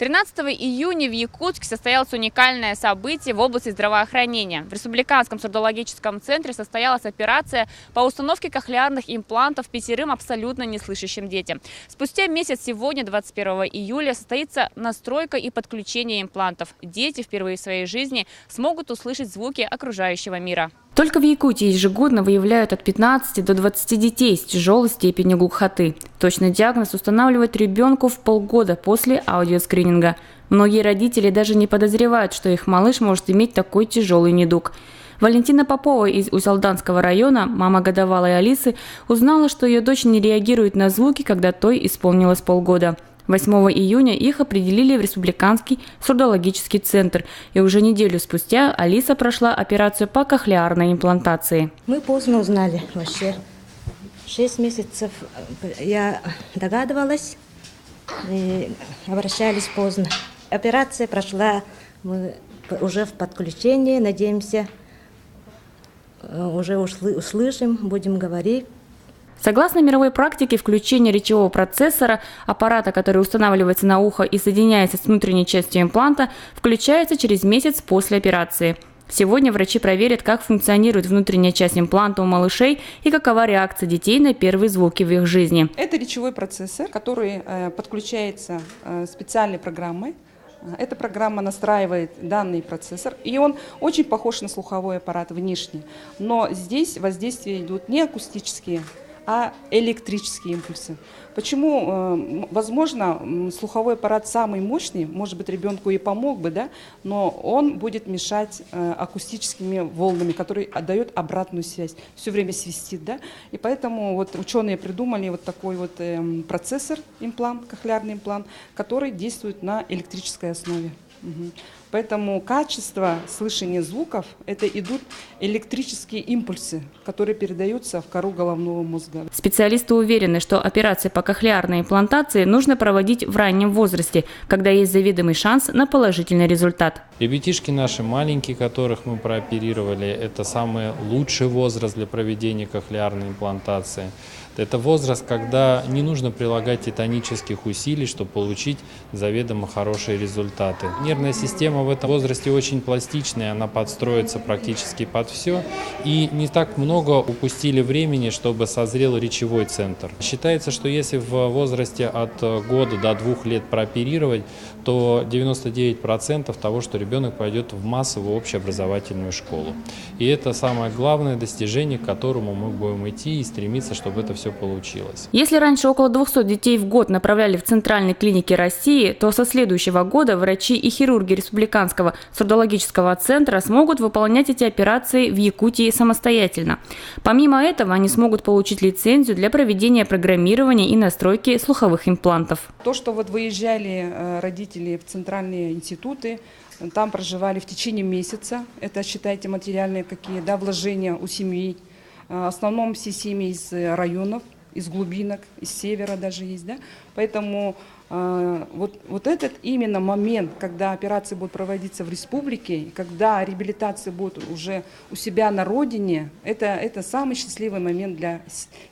13 июня в Якутске состоялось уникальное событие в области здравоохранения. В Республиканском сурдологическом центре состоялась операция по установке кохлеарных имплантов 5 абсолютно неслышащим детям. Спустя месяц сегодня, 21 июля, состоится настройка и подключение имплантов. Дети впервые в своей жизни смогут услышать звуки окружающего мира. Только в Якутии ежегодно выявляют от 15 до 20 детей с тяжелой степенью глухоты. Точный диагноз устанавливают ребенку в полгода после аудиоскрининга. Многие родители даже не подозревают, что их малыш может иметь такой тяжелый недуг. Валентина Попова из Усалданского района, мама годовалой Алисы, узнала, что ее дочь не реагирует на звуки, когда той исполнилось полгода. 8 июня их определили в Республиканский сурдологический центр. И уже неделю спустя Алиса прошла операцию по кохлеарной имплантации. Мы поздно узнали вообще. 6 месяцев я догадывалась и обращались поздно. Операция прошла, мы уже в подключении, надеемся, уже услышим, будем говорить. Согласно мировой практике, включение речевого процессора, аппарата, который устанавливается на ухо и соединяется с внутренней частью импланта, включается через месяц после операции. Сегодня врачи проверят, как функционирует внутренняя часть импланта у малышей и какова реакция детей на первые звуки в их жизни. Это речевой процессор, который подключается специальной программой. Эта программа настраивает данный процессор, и он очень похож на слуховой аппарат внешне. Но здесь воздействия идут не акустические, а электрические импульсы. Почему? Возможно, слуховой аппарат самый мощный, может быть, ребенку и помог бы, да, но он будет мешать акустическими волнами, которые отдают обратную связь. Все время свистит, да, и поэтому вот ученые придумали вот такой вот процессор, имплант, кохлеарный имплант, который действует на электрической основе. Поэтому качество слышания звуков – это идут электрические импульсы, которые передаются в кору головного мозга. Специалисты уверены, что операции по кохлеарной имплантации нужно проводить в раннем возрасте, когда есть заведомый шанс на положительный результат. Ребятишки наши маленькие, которых мы прооперировали, это самый лучший возраст для проведения кохлеарной имплантации. Это возраст, когда не нужно прилагать титанических усилий, чтобы получить заведомо хорошие результаты. Нервная система в этом возрасте очень пластичная, она подстроится практически под все. И не так много упустили времени, чтобы созрел речевой центр. Считается, что если в возрасте от года до 2 лет прооперировать, то 99% того, что ребенок пойдет в массовую общеобразовательную школу. И это самое главное достижение, к которому мы будем идти и стремиться, чтобы это все получилось. Если раньше около 200 детей в год направляли в центральные клиники России, то со следующего года врачи и хирурги Республиканского сурдологического центра смогут выполнять эти операции в Якутии самостоятельно. Помимо этого, они смогут получить лицензию для проведения программирования и настройки слуховых имплантов. То, что вот выезжали родители в центральные институты, там проживали в течение месяца, это, считайте, материальные какие, да, вложения у семей. В основном все семьи из районов, из глубинок, из севера даже есть, да, поэтому вот этот именно момент, когда операции будут проводиться в республике, когда реабилитация будет уже у себя на родине, это самый счастливый момент для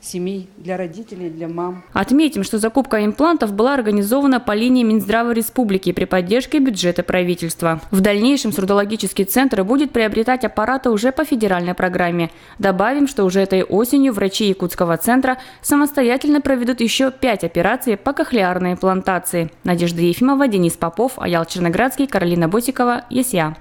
семей, для родителей, для мам. Отметим, что закупка имплантов была организована по линии Минздрава Республики при поддержке бюджета правительства. В дальнейшем сурдологический центр будет приобретать аппараты уже по федеральной программе. Добавим, что уже этой осенью врачи Якутского центра самостоятельно проведут еще 5 операций по кохлеарной имплантации. Надежда Ефимова, Денис Попов, Аял Черноградский, Каролина Босикова, ЕСЯ.